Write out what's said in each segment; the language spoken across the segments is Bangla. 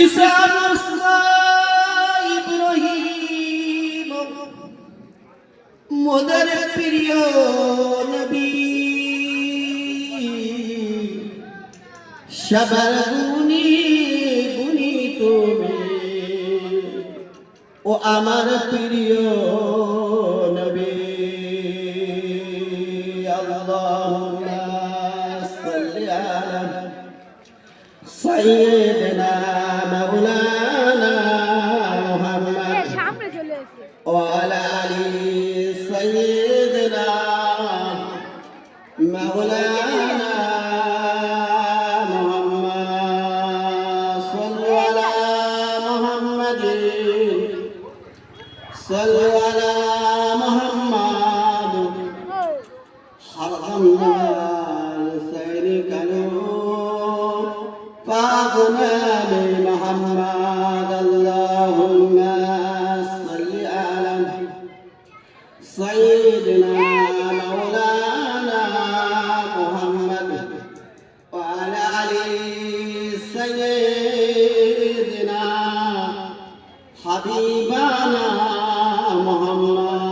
ঈসা মুসা ইব্রাহিম মোদের প্রিয় নবী সবার গুণী গুণী তুমি ও আমার প্রিয় নবী আল্লাহুম্মা সাল্লি আলা সাইয়্যিদিনা মাওলানা মুহাম্মদ ওয়া আলা আলি সাইয়্যিদিনা মাওলানা মুহাম্মদ সাল্লু আলা মুহাম্মাদিন সাল্লু আলা মুহাম্মাদ হারামাল সাইরিকানু فاغنى بمحمد اللهم صل على سيدنا مولانا محمد وعلى آل سيدنا حبيبنا محمد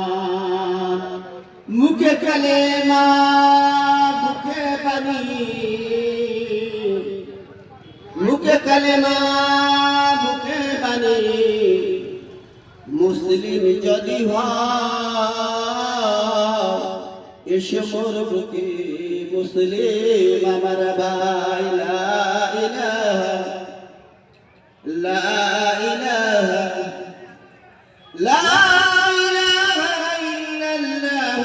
মুখে কালেমা বুকে পানি মুখে কালেমা মুখে বাণী মুসলিম যদি এসে মোর বুকে মুসলিম আমার ভাই লা ইলাহা লা ইলাহা লা ইলাহা ইল্লাল্লাহ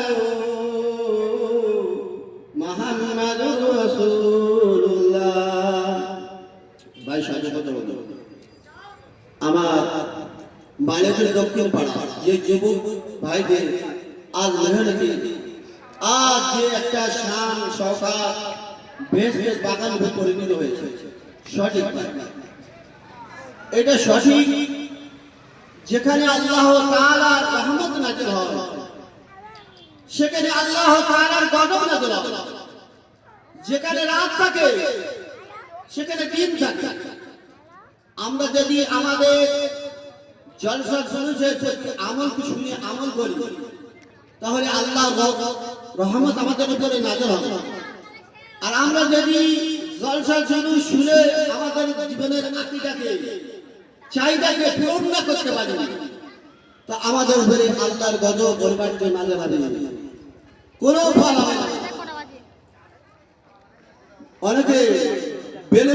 মুহাম্মাদুর রাসূলুল্লাহ। ভাই স্বাগত আমার বাড়ির দক্ষিণ পাড়া যে যুবক ভাইদের আজ মেহনতি আজ যে একটা শান সৌকাত বেশ বাগান পরিণত হয়েছে সঠিক এটা সঠিক যেখানে আল্লাহ তাআলার রহমত নাযিল হয় সেখানে আল্লাহ তাআলার গজব নাযিল হয়, যেখানে রাত থাকে সেখানে দিন থাকে। আমরা যদি আমাদের জলসা জলুসের প্রতি আমল করি তাহলে আল্লাহ রহমত আমাদের উপরে নাযিল হবে। আর আমরা যদি জলসা জলুস শুনে আমাদের জীবনের আকীদাকে চাহিদাকে পূরণ না করতে পারি তা আমাদের উপরে আল্লাহর গজব পরিবর্ত নাযিল হবে না, কোনো ফল হবে না। অনেকে বেলে